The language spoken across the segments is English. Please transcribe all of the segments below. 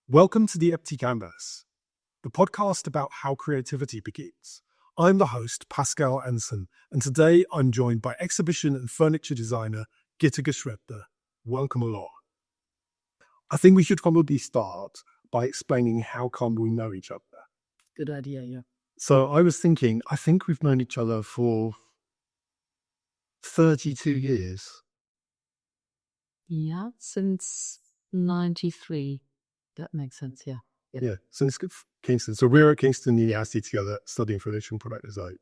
Welcome to the Empty Canvas, the podcast about how creativity begins. I'm the host, Pascal Anson, and today I'm joined by exhibition and furniture designer Gitta Gschwendtner. Welcome along. I think we should probably start by explaining how come we know each other. Good idea, yeah. So I was thinking, I think we've known each other for 32 years. Yeah, since 93. That makes sense, yeah. Yeah, since Kingston. So we're at Kingston University together studying furniture and product design.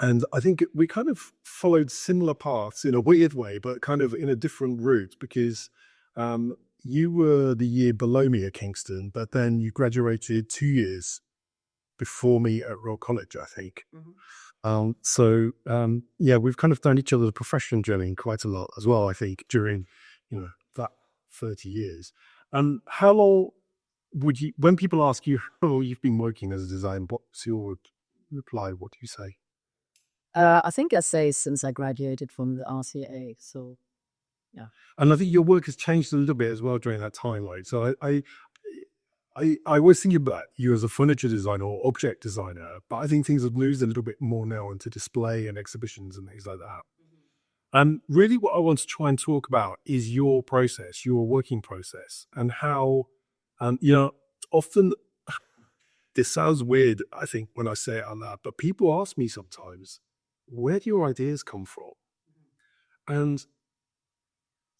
And I think we kind of followed similar paths in a weird way, but kind of in a different route because you were the year below me at Kingston, but then you graduated 2 years before me at Royal College, I think. Yeah, we've kind of done each other's profession journey quite a lot as well, I think, during, that 30 years. And how long would you, when people ask you how you've been working as a designer, what's your reply? What do you say? I think I say since I graduated from the RCA, so yeah. And I think your work has changed a little bit as well during that time, right? So I was thinking about you as a furniture designer or object designer, but I think things have moved a little bit more now into display and exhibitions and things like that. And really what I want to try and talk about is your process, your working process, and how, often this sounds weird, I think, when I say it out loud, but people ask me sometimes, where do your ideas come from? And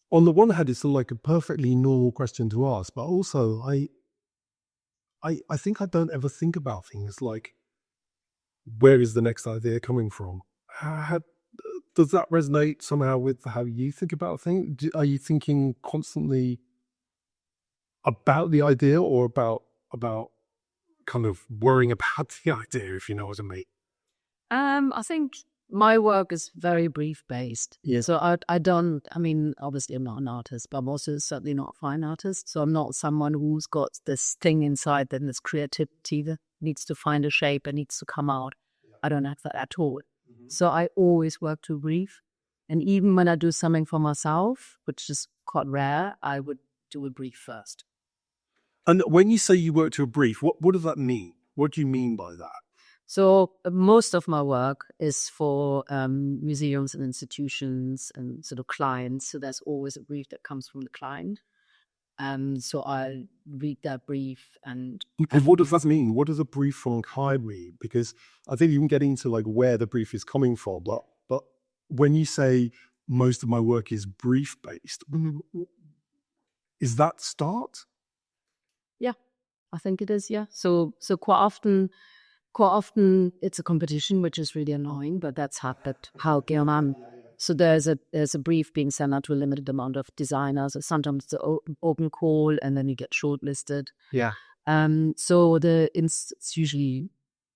on the one hand, it's like a perfectly normal question to ask, but also I think I don't ever think about things like, where is the next idea coming from? Does that resonate somehow with how you think about things? Are you thinking constantly about the idea or about kind of worrying about the idea, if you know what I mean? I think my work is very brief based. Yeah. So obviously I'm not an artist, but I'm also certainly not a fine artist. So I'm not someone who's got this thing inside, then this creativity that needs to find a shape and needs to come out. I don't have that at all. So I always work to brief. And even when I do something for myself, which is quite rare, I would do a brief first. And when you say you work to a brief, what does that mean? What do you mean by that? So most of my work is for museums and institutions and sort of clients. So there's always a brief that comes from the client. So I'll read that brief and what does that mean? What does a brief from a client mean? Because I think you can get into like where the brief is coming from, but when you say most of my work is brief based, is that start? Yeah, I think it is. Yeah. So quite often it's a competition, which is really annoying, but that's how game on. So there's a brief being sent out to a limited amount of designers. Sometimes it's an open call, and then you get shortlisted. Yeah. So it's usually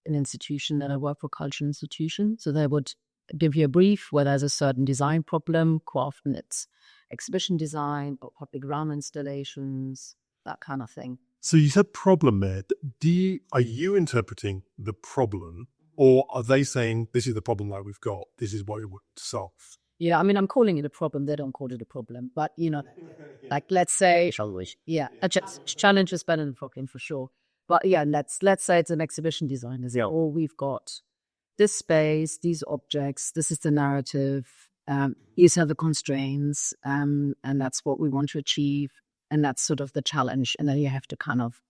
an institution that I work for, cultural institution. So they would give you a brief where there's a certain design problem. Quite often it's exhibition design or public realm installations, that kind of thing. So you said problem there. Are you interpreting the problem, or are they saying this is the problem that we've got? This is what we want to solve? Yeah, I mean, I'm calling it a problem. They don't call it a problem, but like let's say, a challenge is better than problem for sure. But yeah, let's say it's an exhibition designer. Yeah. Oh, we've got this space, these objects. This is the narrative. These are the constraints, and that's what we want to achieve. And that's sort of the challenge. And then you have to kind of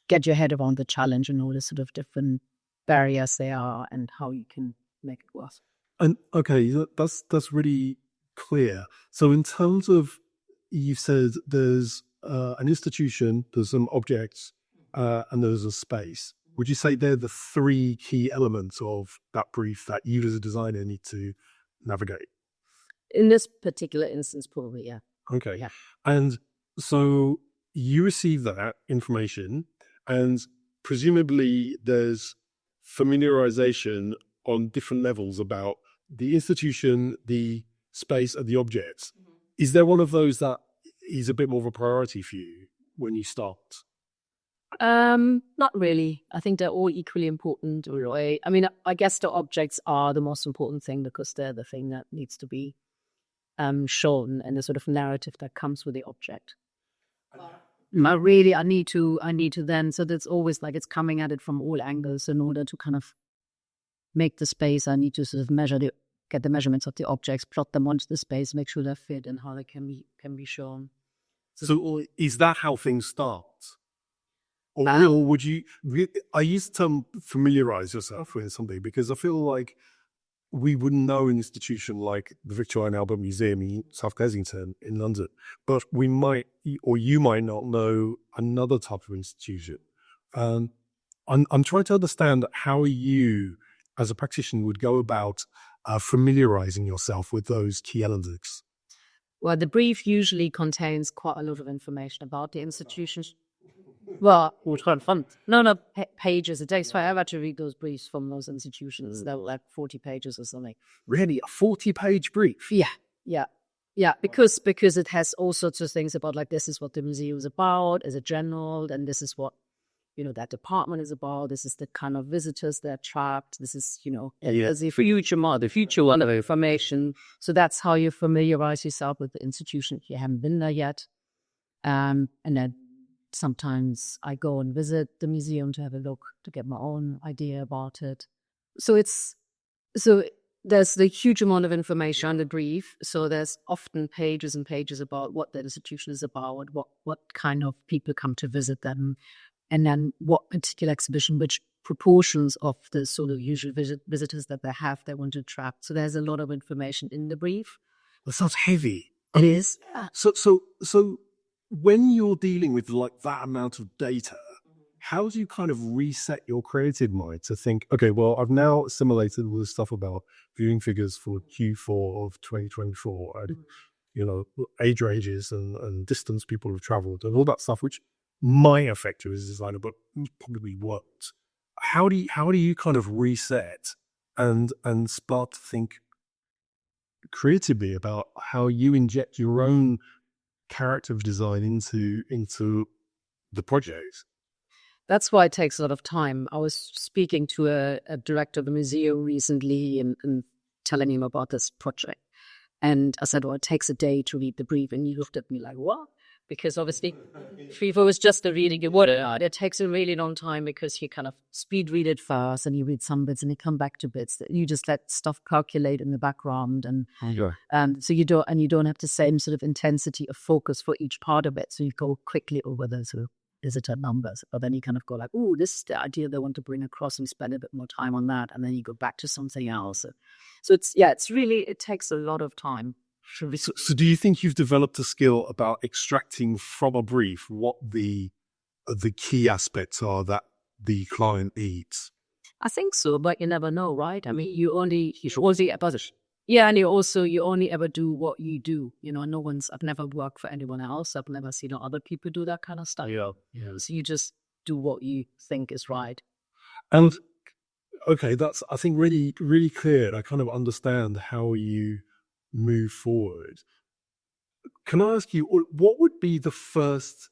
get your head around the challenge and all the sort of different barriers there are and how you can make it work. And okay, that's really clear. So in terms of, you said there's an institution, there's some objects, and there's a space. Would you say they're the three key elements of that brief that you as a designer need to navigate? In this particular instance, probably, yeah. Okay. Yeah. And so you receive that information, and presumably there's familiarization on different levels about the institution, the space, and the objects. Is there one of those that is a bit more of a priority for you when you start? Not really. I think they're all equally important. I mean, I guess the objects are the most important thing because they're the thing that needs to be shown and the sort of narrative that comes with the object. I need to then, so that's always like it's coming at it from all angles in order to kind of make the space. I need to sort of get the measurements of the objects, plot them onto the space, make sure they fit and how they can be shown. So is that how things start? Or would you, I use the term familiarize yourself with something because I feel like we wouldn't know an institution like the Victoria and Albert Museum in South Kensington in London, but we might, or you might not know another type of institution. I'm trying to understand how you, as a practitioner, would go about familiarizing yourself with those key elements. Well, the brief usually contains quite a lot of information about the institutions. Well, pages a day. So I had to read those briefs from those institutions. They were like 40 pages or something. Really? A 40-page brief? Yeah. Because it has all sorts of things about like this is what the museum is about as a general, and this is what that department is about. This is the kind of visitors that attract. This is as the future one of information. So that's how you familiarize yourself with the institution if you haven't been there yet. And then sometimes I go and visit the museum to have a look, to get my own idea about it. So there's the huge amount of information on the brief. So there's often pages and pages about what the institution is about, what kind of people come to visit them, and then what particular exhibition, which proportions of the sort of usual visitors that they want to attract. So there's a lot of information in the brief. That sounds heavy. It is. So when you're dealing with like that amount of data, how do you kind of reset your creative mind to think, okay, well, I've now assimilated all this stuff about viewing figures for Q4 of 2024, and, age ranges and distance people have traveled and all that stuff, which might affect you as a designer, but probably won't. How do you kind of reset and start to think creatively about how you inject your own character of design into the project? That's why it takes a lot of time. I was speaking to a director of the museum recently and telling him about this project. And I said, well, it takes a day to read the brief. And he looked at me like, what? Because obviously, if it was just a reading, it takes a really long time because you kind of speed read it first and you read some bits and you come back to bits that you just let stuff calculate in the background. And so you don't have the same sort of intensity of focus for each part of it. So you go quickly over the sort of visitor numbers, but then you kind of go like, oh, this is the idea they want to bring across, and spend a bit more time on that. And then you go back to something else. So it takes a lot of time. So do you think you've developed a skill about extracting from a brief what the key aspects are that the client needs? I think so, but you never know, right? I mean, you should only and you only ever do what you do. I've never worked for anyone else. I've never seen other people do that kind of stuff. Yeah. So you just do what you think is right. And okay, that's, I think, really, really clear. I kind of understand how you move forward. Can I ask you, what would be the first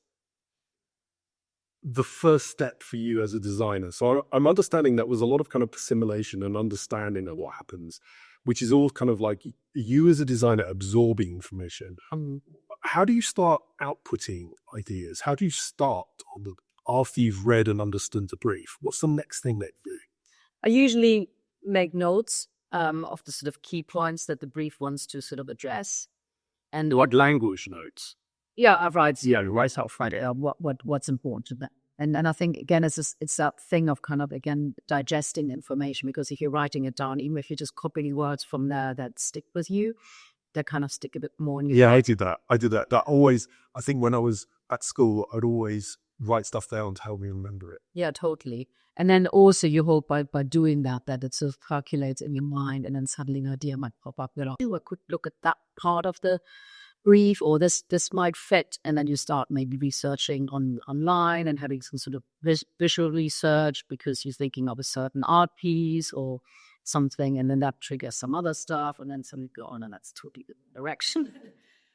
step for you as a designer? So I'm understanding that was a lot of kind of assimilation and understanding of what happens, which is all kind of like you as a designer absorbing information. How do you start outputting ideas? How do you start after you've read and understood the brief? What's the next thing that you do? I usually make notes of the sort of key points that the brief wants to sort of address. And what language notes? Yeah, I write out what's important to them. And I think, again, it's that thing of kind of, again, digesting information, because if you're writing it down, even if you're just copying words from there that stick with you, they kind of stick a bit more in your I did that. That always, I think when I was at school, I'd always write stuff down to help me remember it. Yeah, totally. And then also you hope by doing that it sort of calculates in your mind, and then suddenly an idea might pop up. I could look at that part of the brief, or this might fit. And then you start maybe researching online and having some sort of visual research because you're thinking of a certain art piece or something, and then that triggers some other stuff, and then suddenly go on, and that's totally the direction.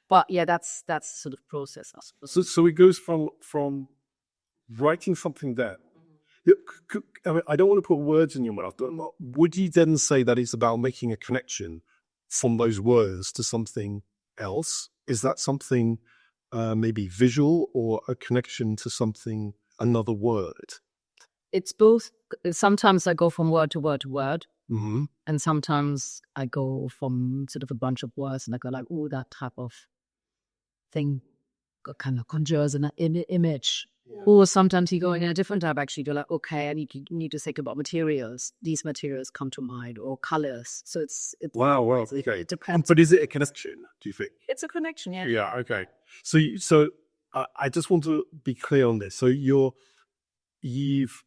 But yeah, that's the sort of process. So it goes from writing something down. I mean, I don't want to put words in your mouth, but would you then say that it's about making a connection from those words to something else? Is that something maybe visual or a connection to something, another word? It's both. Sometimes I go from word to word to word. Mm-hmm. And sometimes I go from sort of a bunch of words and I go like, oh, that type of thing kind of conjures an image. Yeah. Or sometimes you go in a different type, actually. You're like, okay, I need to think about materials. These materials come to mind, or colors. So it's wow, okay. It depends. But is it a connection, do you think? It's a connection, yeah. Yeah, okay. So I just want to be clear on this. So you've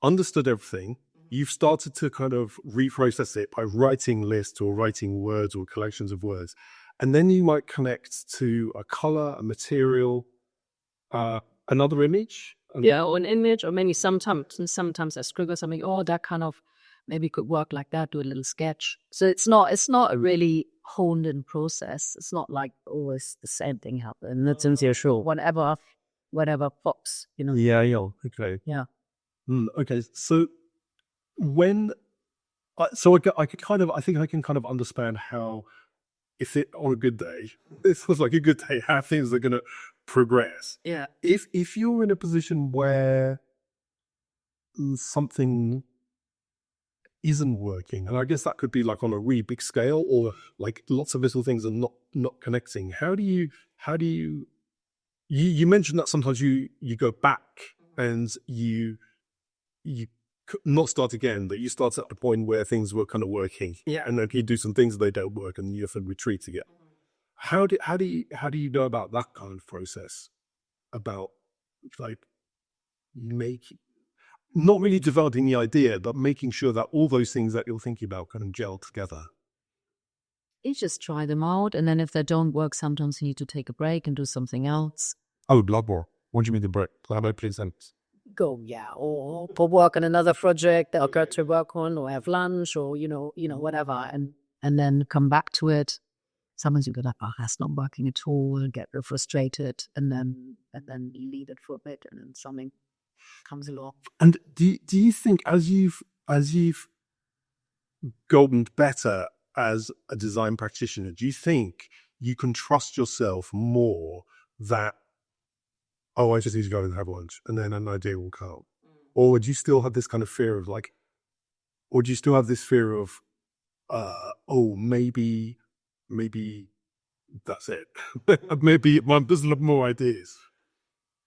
understood everything. You've started to kind of reprocess it by writing lists or writing words or collections of words. And then you might connect to a color, a material, another image. Yeah, or an image, or maybe sometimes I scribble something, oh, that kind of maybe could work like that, do a little sketch. So it's not a really honed in process. It's not like always the same thing happen. That's sincere, sure. Whatever pops, you know. Yeah, okay. Yeah. Okay, so when I think I can kind of understand how, if it on a good day, this was like a good day, how things are going to progress. Yeah. If you're in a position where something isn't working, and I guess that could be like on a really big scale, or like lots of little things are not connecting. How do you mentioned that sometimes you go back and you not start again, but you start at the point where things were kind of working. Yeah. And then you do some things they don't work and you have to retreat again. How do you know about that kind of process? About like not really developing the idea, but making sure that all those things that you're thinking about kind of gel together. You just try them out, and then if they don't work, sometimes you need to take a break and do something else. Oh, blood war. What do you mean the break? Go, yeah, or work on another project that I'll go to work on, or have lunch, or whatever, and then come back to it. Sometimes you go like, oh, that's not working at all, get frustrated, and then leave it for a bit, and then something comes along. And do you think as you've gotten better as a design practitioner, do you think you can trust yourself more that, oh, I just need to go and have lunch and then an idea will come? Or do you still have this kind of fear of like, or do you still have this fear of, oh, maybe that's it. Maybe there's a lot more ideas.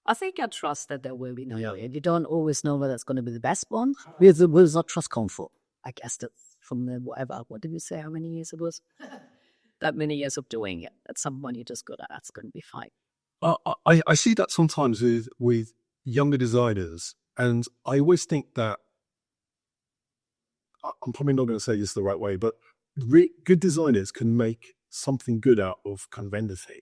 I think I trust that there will be no idea. You don't always know whether it's going to be the best one. We'll not trust comfort. I guess that from the whatever, what did you say, how many years it was? That many years of doing it. At some point you just go, that's going to be fine. I see that sometimes with younger designers, and I always think that, I'm probably not going to say this the right way, but good designers can make something good out of kind of anything,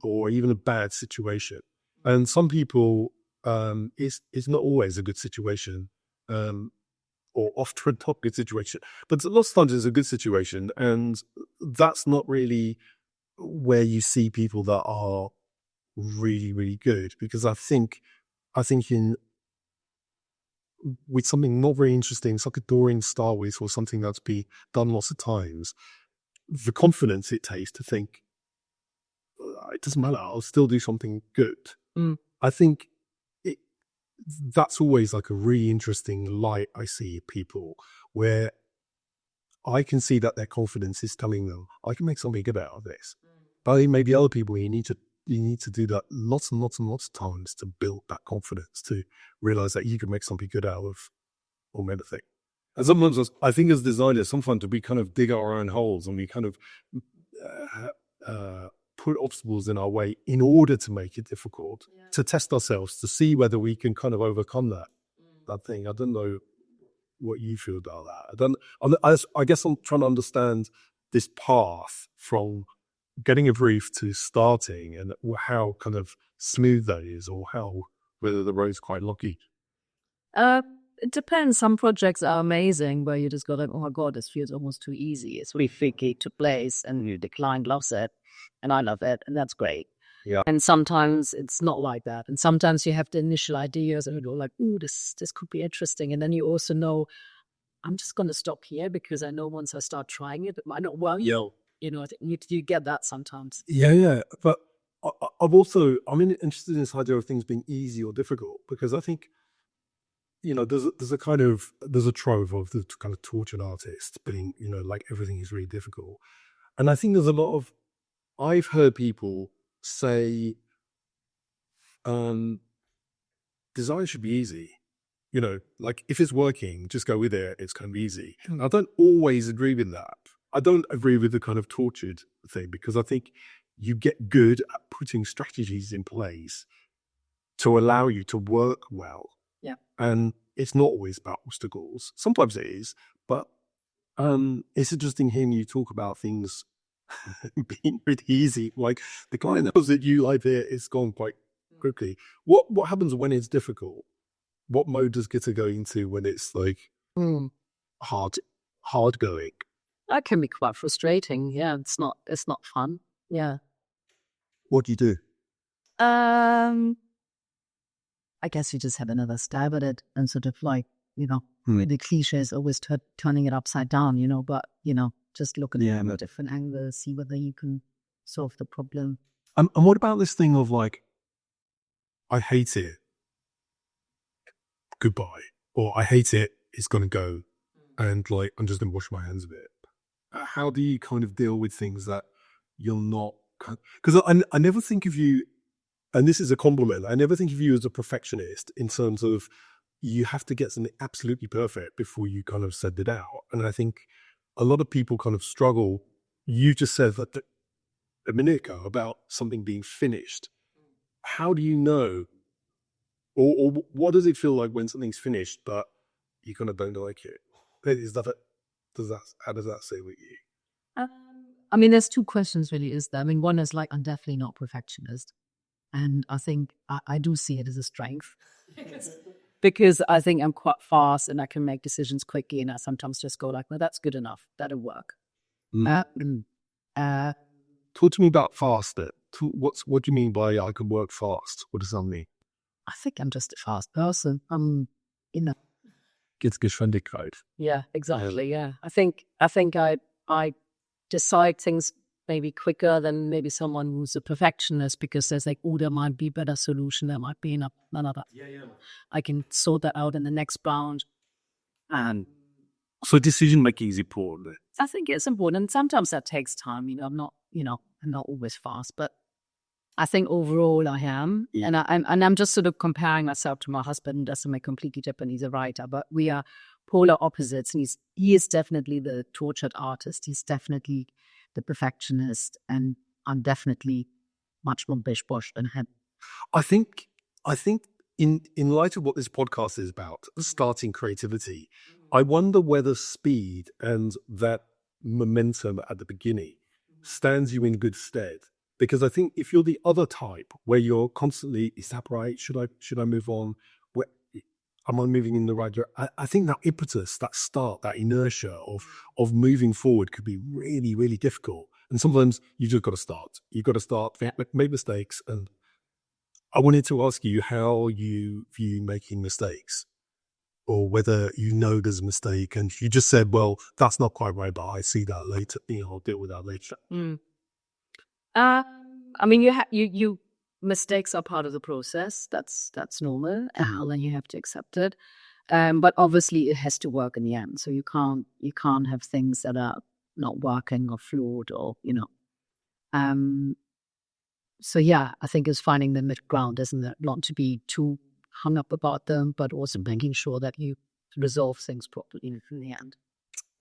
or even a bad situation. And some people, it's not always a good situation, or often not a good situation, but lots of times it's a good situation, and that's not really where you see people that are really, really good, because I think with something not very interesting, it's like a Dorian Star Wars or something that's been done lots of times, the confidence it takes to think, it doesn't matter, I'll still do something good. I think that's always like a really interesting light I see people, where I can see that their confidence is telling them, I can make something good out of this. But maybe other people, you need to do that lots and lots and lots of times to build that confidence, to realize that you can make something good out of anything. And sometimes I think as designers, sometimes we kind of dig our own holes and we kind of put obstacles in our way in order to make it difficult, to test ourselves, to see whether we can kind of overcome that thing. I don't know what you feel about that. I guess I'm trying to understand this path from getting a brief to starting, and how kind of smooth that is, or whether the road's quite lucky. It depends. Some projects are amazing where you just go like, oh my God, this feels almost too easy. It's really freaky to place, and the client loves it and I love it, and that's great. Yeah. And sometimes it's not like that. And sometimes you have the initial ideas and you're like, ooh, this could be interesting. And then you also know, I'm just going to stop here because I know once I start trying it, it might not work. You know, you get that sometimes. Yeah. But I'm interested in this idea of things being easy or difficult, because I think, there's a trove of the kind of tortured artist being, like everything is really difficult. And I think there's a lot of, I've heard people say, design should be easy. Like if it's working, just go with it. It's kind of easy. I don't always agree with that. I don't agree with the kind of tortured thing, because I think you get good at putting strategies in place to allow you to work well. Yeah. And it's not always about obstacles. Sometimes it is, but it's interesting hearing you talk about things being pretty easy. Like the client that you like there is gone quite quickly. What happens when it's difficult? What mode does Gitta go into when it's like hard going? That can be quite frustrating. Yeah, it's not fun. Yeah. What do you do? I guess you just have another stab at it and sort of like, the cliche is always turning it upside down, but, just look at it from a different angle, see whether you can solve the problem. And what about this thing of like, I hate it, goodbye, or I hate it, it's going to go, and like, I'm just going to wash my hands of it. How do you kind of deal with things that you're not, because I never think of you, and this is a compliment, I never think of you as a perfectionist in terms of you have to get something absolutely perfect before you kind of send it out. And I think a lot of people kind of struggle. You just said that a minute ago about something being finished. How do you know, or what does it feel like when something's finished but you kind of don't like it? How does that say with you? I mean, there's two questions really, is there? I mean, one is like, I'm definitely not perfectionist. And I think I do see it as a strength because I think I'm quite fast and I can make decisions quickly. And I sometimes just go like, well, that's good enough. That'll work. Talk to me about fast. What do you mean by I can work fast? What does that mean? I think I'm just a fast person. It's Gschwendtner. Yeah, exactly. Yeah. I think I decide things maybe quicker than maybe someone who's a perfectionist, because there's like, there might be a better solution. There might be another. Yeah. I can sort that out in the next bound. And so decision making is important. I think it's important. And sometimes that takes time. I'm not always fast, but I think overall I am. Yeah. And I'm just sort of comparing myself to my husband. That's something completely different. He's a writer, but we are polar opposites. And he is definitely the tortured artist. He's definitely the perfectionist, and I'm definitely much more bish-bosh than him. I think in light of what this podcast is about, starting creativity, I wonder whether speed and that momentum at the beginning stands you in good stead. Because I think if you're the other type where you're constantly, is that right? Should I move on? Am I moving in the right direction? I think that impetus, that start, that inertia of moving forward could be really, really difficult. And sometimes you just got to start. You've got to start, make mistakes. And I wanted to ask you how you view making mistakes, or whether there's a mistake. And you just said, well, that's not quite right, but I see that later. I'll deal with that later. I mean, you mistakes are part of the process. That's normal, and you have to accept it. But obviously, it has to work in the end. So you can't have things that are not working or flawed, or So yeah, I think it's finding the mid ground, isn't it? Not to be too hung up about them, but also making sure that you resolve things properly in the end.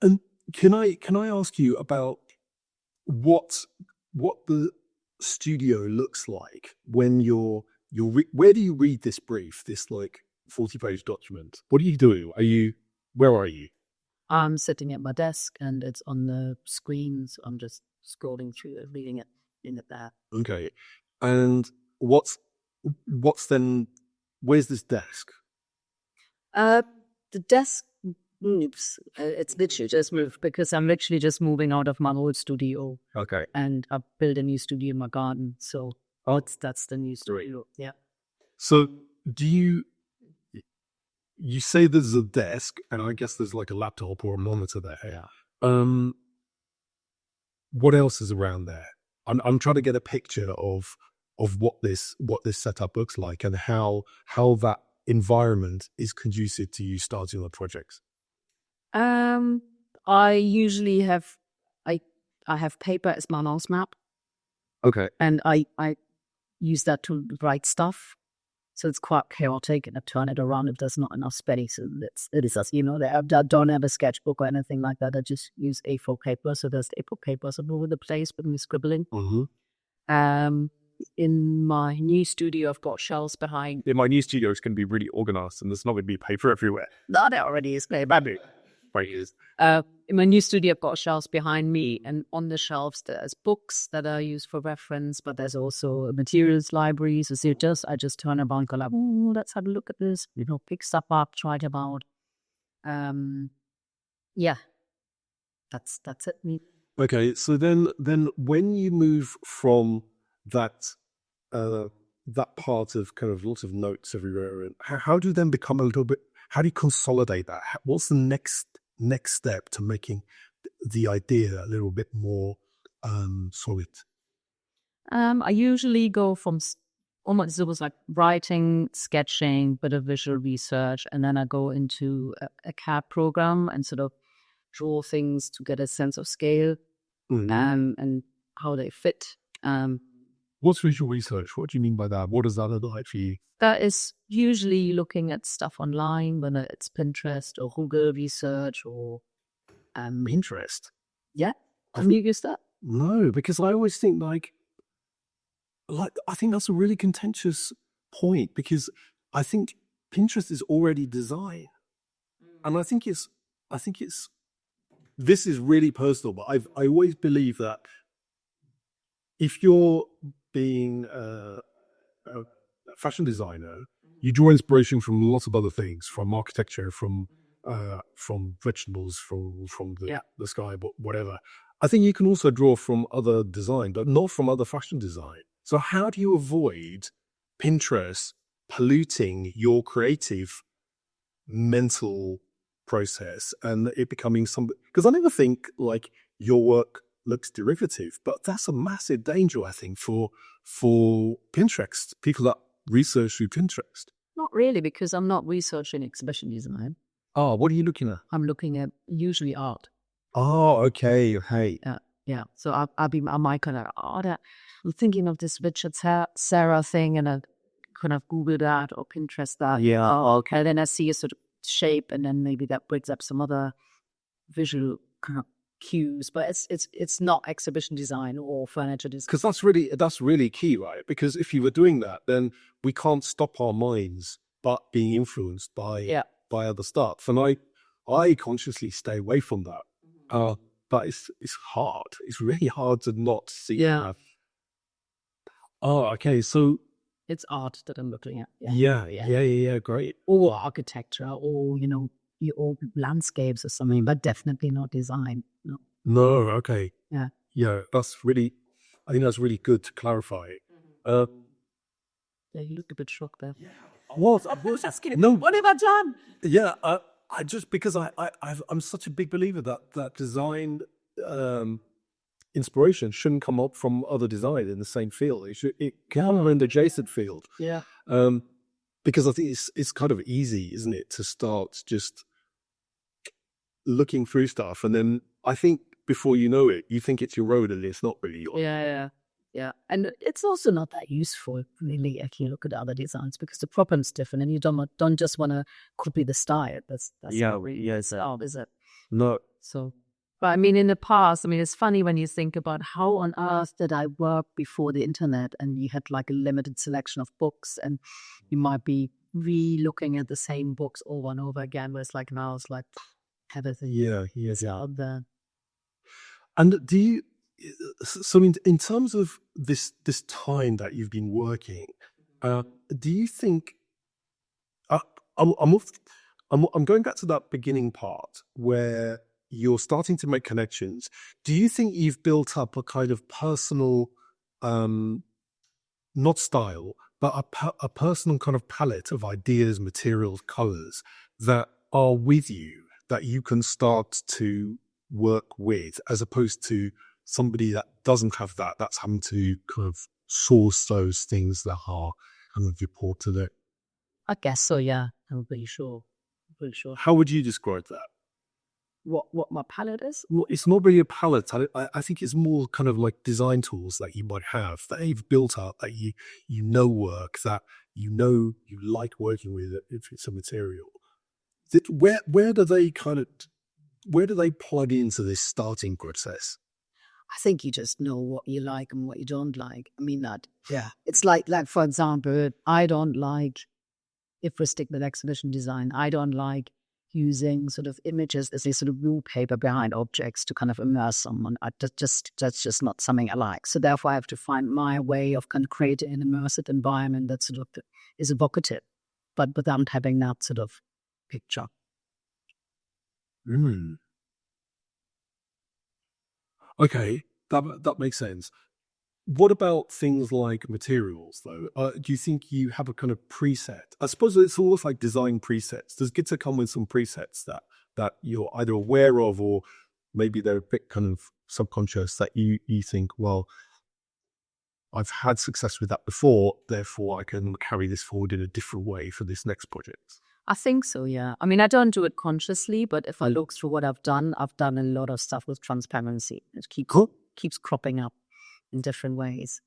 And can I ask you about what the studio looks like when where do you read this brief, this like 40-page document? What are you doing? Where are you? I'm sitting at my desk and it's on the screen, so I'm just scrolling through it, reading it in it there. Okay. And what's then, where's this desk? The desk moves. It's literally just moved because I'm literally just moving out of my old studio. Okay. And I built a new studio in my garden. So that's the new studio. Yeah. So do you say there's a desk, and I guess there's like a laptop or a monitor there. Yeah. What else is around there? I'm trying to get a picture of of what this setup looks like and how that environment is conducive to you starting on projects? I usually have I have paper as my mouse map, Okay. and I use that to write stuff. So it's quite chaotic, and I turn it around if there's not enough space. And it is, you know, I don't have a sketchbook or anything like that. I just use A4 paper. So there's A4 papers all over the place with me scribbling. In my new studio, I've got shelves behind. In my new studio, it's going to be really organized, and there's not going to be paper everywhere. No, there already is paper. In my new studio, I've got shelves behind me, and on the shelves there's books that are used for reference, but there's also materials libraries. So I just turn around, go like, oh, let's have a look at this. You know, pick stuff up, try it out. Yeah, that's it. Okay, so then when you move from that part of kind of lots of notes everywhere, and how do you then become a little bit? How do you consolidate that? What's the next step to making the idea a little bit more solid? I usually go from almost, it was like writing, sketching, bit of visual research, and then I go into a CAD program and sort of draw things to get a sense of scale and how they fit. What's visual research? What do you mean by that? What does that look like for you? That is usually looking at stuff online, whether it's Pinterest or Google research or Pinterest. Yeah, have you used that? No, because I always think like I think that's a really contentious point, because I think Pinterest is already designed, and I think it's this is really personal, but I always believe that if you're being a fashion designer, you draw inspiration from lots of other things, from architecture, from vegetables, from the sky, but whatever. I think you can also draw from other design, but not from other fashion design. So how do you avoid Pinterest polluting your creative mental process and it becoming something? Because I never think like your work looks derivative, but that's a massive danger, I think, for Pinterest, people that research through Pinterest. Not really, because I'm not researching exhibition design. Oh, what are you looking at? I'm looking at usually art. Oh, okay. Hey. Yeah. So I might kind of, I'm thinking of this Richard Serra thing, and I kind of Google that or Pinterest that. Yeah. Oh, okay. Then I see a sort of shape, and then maybe that brings up some other visual kind of cues, but it's not exhibition design or furniture design. Because that's really key, right? Because if you were doing that, then we can't stop our minds but being influenced by other stuff. And I consciously stay away from that. But it's hard. It's really hard to not see. Yeah. Oh, okay. So it's art that I'm looking at. Yeah. Great. Or architecture, or or landscapes or something, but definitely not design. No. Okay. Yeah. Yeah. I think that's really good to clarify. Yeah, you look a bit shocked there. Yeah. I was asking. No. What have I done? Yeah. I just, because I'm such a big believer that design inspiration shouldn't come up from other design in the same field. It can come in an adjacent field. Yeah. Because I think it's kind of easy, isn't it, to start just looking through stuff, and then I think before you know it, you think it's your road, and it's not really yours. Yeah. And it's also not that useful, really, if you look at other designs, because the problem's different, and you don't just want to copy the style. That's not really is it? No. So, but I mean, in the past, it's funny when you think about how on earth did I work before the internet, and you had like a limited selection of books, and you might be re-looking at the same books over and over again, whereas like now it's like everything. Yeah. Out there. And do you? So in terms of this time that you've been working, do you think? I'm going back to that beginning part where you're starting to make connections. Do you think you've built up a kind of personal, not style, but a personal kind of palette of ideas, materials, colors that are with you, that you can start to work with, as opposed to somebody that doesn't have that's having to kind of source those things that are kind of reported it. I guess so, yeah. I'm pretty sure. Pretty sure. How would you describe that? What my palette is? Well, it's not really a palette. I think it's more kind of like design tools that you might have that you've built up, that you know work, that you know you like working with it if it's a material. Where do they plug into this starting process? I think you just know what you like and what you don't like. I mean that. Yeah. It's like for example, I don't like, if we stick with exhibition design, I don't like using sort of images as a sort of wallpaper behind objects to kind of immerse someone. That's just not something I like. So therefore I have to find my way of kind of creating an immersive environment that sort of is evocative, but without having that sort of picture. Okay, that makes sense. What about things like materials, though? Do you think you have a kind of preset? I suppose it's almost like design presets. Does Gitta come with some presets that you're either aware of, or maybe they're a bit kind of subconscious, that you think, well, I've had success with that before, therefore I can carry this forward in a different way for this next project? I think so, yeah. I mean, I don't do it consciously, but if I look through what I've done a lot of stuff with transparency. It keeps cropping up in different ways.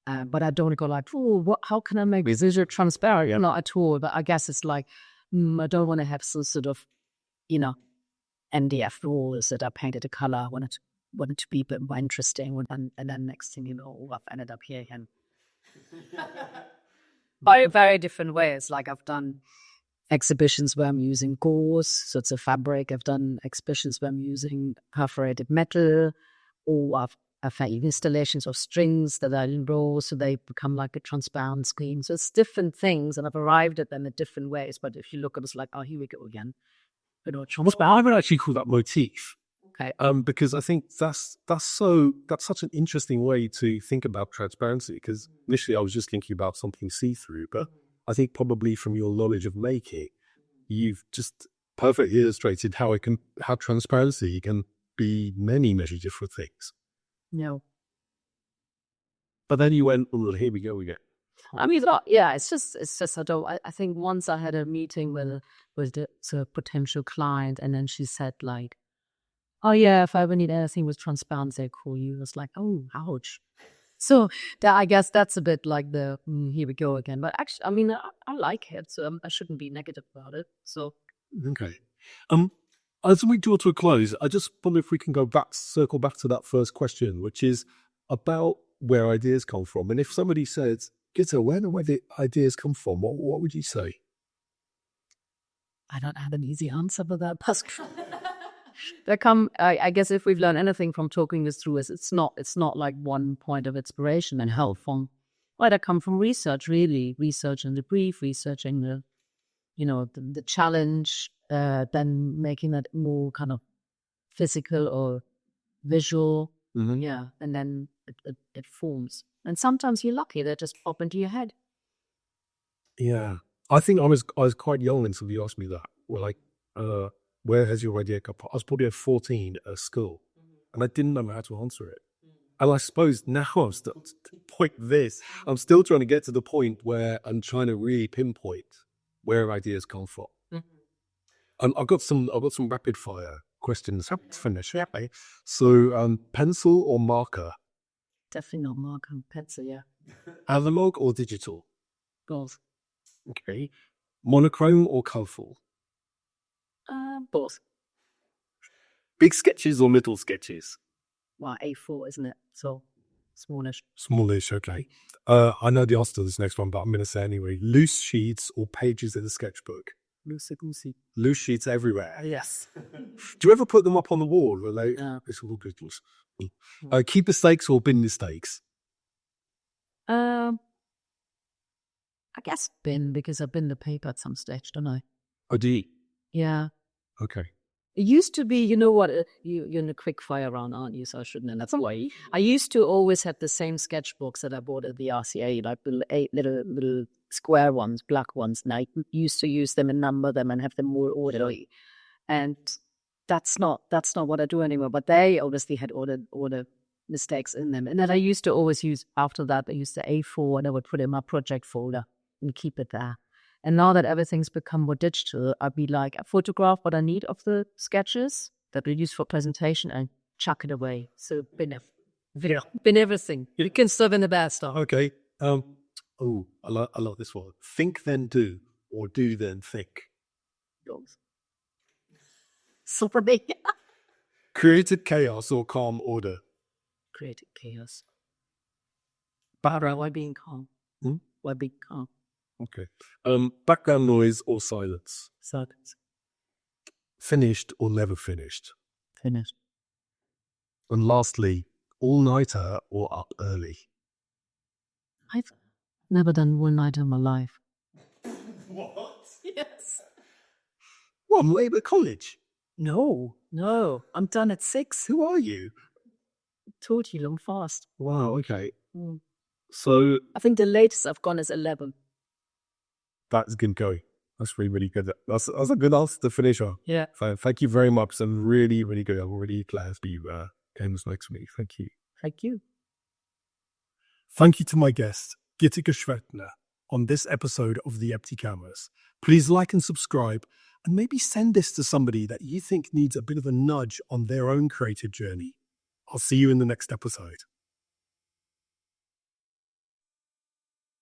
But I don't go like, oh, how can I make this? Is it transparent? Yeah. Not at all. But I guess it's like, I don't want to have some sort of, NDF rules that I painted a color. I want it to be a bit more interesting. And then next thing you know, I've ended up here again. By very different ways. Like I've done exhibitions where I'm using gauze, so it's a fabric. I've done exhibitions where I'm using perforated metal, or I've had installations of strings that I enroll so they become like a transparent screen. So it's different things, and I've arrived at them in different ways. But if you look at it, it's like, oh, here we go again. I would actually call that motif. Okay. Because I think that's such an interesting way to think about transparency. Because initially I was just thinking about something see-through, but I think probably from your knowledge of making, you've just perfectly illustrated how transparency can be many different things. No. But then you went, oh, here we go again. I mean, it's just I think once I had a meeting with a potential client, and then she said like, oh yeah, if I ever need anything with transparency, I call you. I was like, oh, ouch. So I guess that's a bit like the here we go again. But actually, I mean, I like it, so I shouldn't be negative about it. So okay. As we draw to a close, I just wonder if we can circle back to that first question, which is about where ideas come from. And if somebody says, Gitta, where do the ideas come from? What would you say? I don't have an easy answer for that. They come. I guess if we've learned anything from talking this through, is it's not like one point of inspiration and help from. Well, they come from research, really, researching the brief, researching the challenge, then making that more kind of physical or visual. Mm-hmm. Yeah, and then it forms. And sometimes you're lucky; they just pop into your head. Yeah, I think I was quite young until you asked me that. Well, like, where has your idea come from? I was probably at 14 at school, and I didn't know how to answer it. And I suppose now I'm still to the point this. I'm still trying to get to the point where I'm trying to really pinpoint where ideas come from. I've got some rapid fire questions to finish. So, pencil or marker? Definitely not marker, pencil. Yeah. Analog or digital? Both. Okay. Monochrome or colourful? Both. Big sketches or little sketches? Well, A4, isn't it? So smallish. Smallish, okay. I know the answer to this next one, but I'm going to say anyway. Loose sheets or pages in a sketchbook? Loose sheets everywhere. Yes. Do you ever put them up on the wall? No. It's all good. Keep mistakes or bin mistakes? I guess bin, because I've bin the paper at some stage, don't I? Oh, do you? Yeah. Okay. It used to be, you know what, you're in a quick fire round, aren't you? So I shouldn't. And that's why I used to always have the same sketchbooks that I bought at the RCA, like little square ones, black ones. And I used to use them and number them and have them more orderly. And that's not what I do anymore. But they obviously had order mistakes in them. And then I used to always use, after that, I used the A4 and I would put it in my project folder and keep it there. And now that everything's become more digital, I'd be like, I photograph what I need of the sketches that we use for presentation and chuck it away. So bin everything. You can serve in the bad stuff. Okay. I love this one. Think then do, or do then think. Super big. Creative chaos or calm order. Creative chaos. Barbara, why being calm? Hmm? Why being calm? Okay. Background noise or silence. Silence. Finished or never finished. Finished. And lastly, all-nighter or up early. I've never done one night in my life. What? Yes. What, Labour College? No. I'm done at 6. Who are you? Told you long fast. Wow, okay. Mm. So I think the latest I've gone is 11. that's good going. That's really, really good. That's a good answer to finish on. Yeah. So thank you very much. I'm really, really good. I'm really glad to be games next week. Thank you. Thank you. Thank you to my guest, Gitta Gschwendtner, on this episode of The Empty Canvas. Please like and subscribe, and maybe send this to somebody that you think needs a bit of a nudge on their own creative journey. I'll see you in the next episode.